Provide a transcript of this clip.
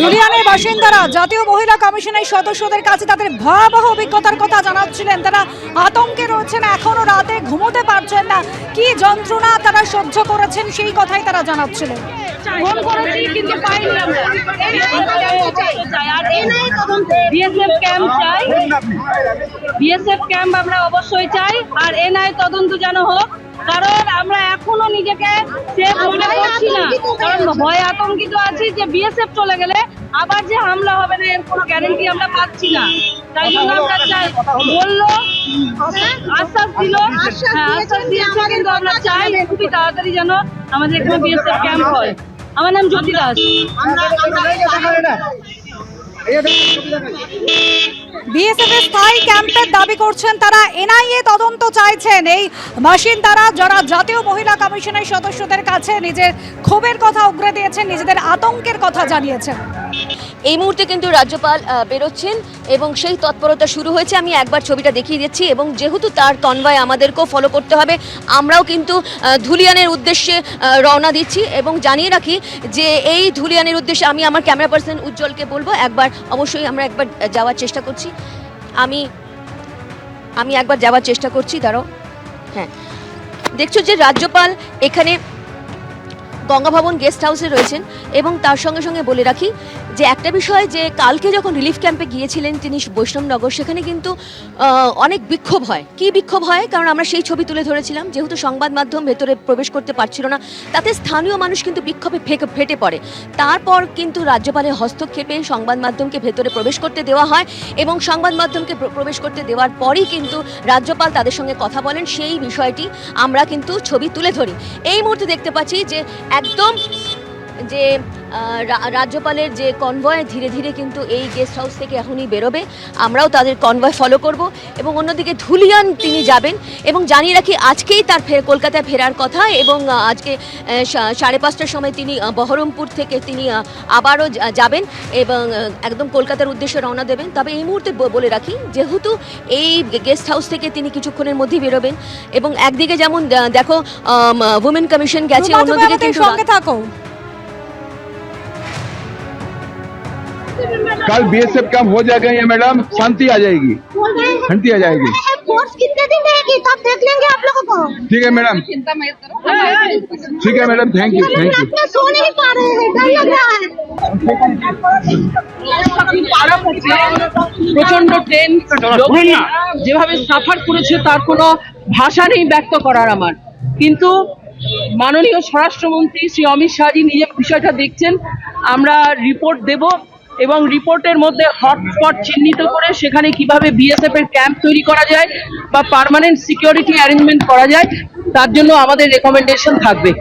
ধুলিয়ানের বাসিন্দারা জাতীয় মহিলা কমিশনের সদস্যদের কাছে তাদের ভয়াবহ অভিজ্ঞতার কথা জানাচ্ছিলেন। তারা আতঙ্কে রয়েছেন, এখনো রাতে ঘুমোতে পারছেন না, কি যন্ত্রণা তারা সহ্য করেছেন সেই কথাই তারা জানাচ্ছিলেন। ফোন করেছি কিন্তু পাইনি আমরা। বিএসএফ ক্যাম্প চাই, বিএসএফ ক্যাম্প আমরা অবশ্যই চাই, আর এনআই তদন্ত যেন হোক, কারণ আমরা এখনো নিজেকে সেফ মনে করছি না, কারণ ভয় আতঙ্কিত আছি যে বিএসএফ চলে গেলে আবার যে হামলা হবে না এর কোনো গ্যারান্টি আমরা পাচ্ছি না। তাই জন্য আমরা চাই, বললো আশ্বাস দিল, আশ্বাস দিয়েছে, কিন্তু আমরা চাই খুবই তাড়াতাড়ি যেন আমাদের এখানে বিএসএফ ক্যাম্প হয়। আমার নাম জ্যোতি দাস। বিএসএফ এর স্থায়ী ক্যাম্পের দাবি করছেন তারা, এনআইএ তদন্ত চাইছেন। এই বাসিন্দারা যারা জাতীয় মহিলা কমিশনের সদস্যদের কাছে নিজের ক্ষোভের কথা উগরে দিয়েছেন, নিজেদের আতঙ্কের কথা জানিয়েছেন। এই মুহূর্তে কিন্তু রাজ্যপাল বেরোচ্ছেন এবং সেই তৎপরতা শুরু হয়েছে। আমি একবার ছবিটা দেখিয়ে দিচ্ছি, এবং যেহেতু তার কনভয় আমাদেরকেও ফলো করতে হবে, আমরাও কিন্তু ধুলিয়ানের উদ্দেশ্যে রওনা দিচ্ছি। এবং জানিয়ে রাখি যে এই ধুলিয়ানের উদ্দেশ্যে আমি আমার ক্যামেরা পার্সন উজ্জ্বলকে বলবো একবার, অবশ্যই আমরা একবার যাওয়ার চেষ্টা করছি। আমি একবার যাওয়ার চেষ্টা করছি, দাঁড়াও। হ্যাঁ, দেখছো যে রাজ্যপাল এখানে গঙ্গা ভবন গেস্ট হাউসে রয়েছেন। এবং তার সঙ্গে সঙ্গে বলে রাখি যে একটা বিষয়, যে কালকে যখন রিলিফ ক্যাম্পে গিয়েছিলেন তিনি বৈষ্ণবনগর, সেখানে কিন্তু অনেক বিক্ষোভ হয়। কি বিক্ষোভ হয়? কারণ আমরা সেই ছবি তুলে ধরেছিলাম, যেহেতু সংবাদ মাধ্যম ভেতরে প্রবেশ করতে পারছিল না, তাতে স্থানীয় মানুষ কিন্তু বিক্ষোভে ফেটে পড়ে। তারপর কিন্তু রাজ্যপালের হস্তক্ষেপে সংবাদ মাধ্যমকে ভেতরে প্রবেশ করতে দেওয়া হয়, এবং সংবাদ মাধ্যমকে প্রবেশ করতে দেওয়ার পরই কিন্তু রাজ্যপাল তাদের সঙ্গে কথা বলেন। সেই বিষয়টি আমরা কিন্তু ছবি তুলে ধরি। এই মুহূর্তে দেখতে পাচ্ছি যে একদম যে রাজ্যপালের যে কনভয় ধীরে ধীরে কিন্তু এই গেস্ট হাউস থেকে এখনই বেরোবে, আমরাও তাদের কনভয় ফলো করব। এবং অন্যদিকে ধুলিয়ান তিনি যাবেন, এবং জানিয়ে রাখি আজকেই তার কলকাতায় ফেরার কথা, এবং আজকে 5:30টার সময় তিনি বহরমপুর থেকে তিনি আবারও যাবেন এবং একদম কলকাতার উদ্দেশ্যে রওনা দেবেন। তবে এই মুহূর্তে বলে রাখি, যেহেতু এই গেস্ট হাউস থেকে তিনি কিছুক্ষণের মধ্যেই বেরোবেন, এবং একদিকে যেমন দেখো উইমেন কমিশন গেছে, অন্যদিকে কিন্তু সঙ্গে থাকো। कल बीएसएफ कैंप हो जाएगा ये मैडम, शांति आ जाएगी, शांति आ जाएगी। फोर्स कितने दिन रहेगी तब देख लेंगे आप लोगों को। ठीक है मैडम, ठीक है madam, thank you, thank you. रात में सो नहीं पा रहे हैं, डर लग रहा है। প্রচন্ড টেন্স, যেভাবে সাফার করেছে তার কোনো ভাষা নেই ব্যক্ত করার আমার। কিন্তু মাননীয় স্বরাষ্ট্রমন্ত্রী শ্রী অমিত শাহজি নিজে বিষয়টা দেখছেন, আমরা রিপোর্ট দেব, এবং রিপোর্টের মধ্যে হটস্পট চিহ্নিত করে সেখানে কিভাবে বিএসএফ এর ক্যাম্প তৈরি করা যায় বা পার্মানেন্ট সিকিউরিটি অ্যারেঞ্জমেন্ট করা যায়, তার জন্য আমাদের রেকমেন্ডেশন থাকবে।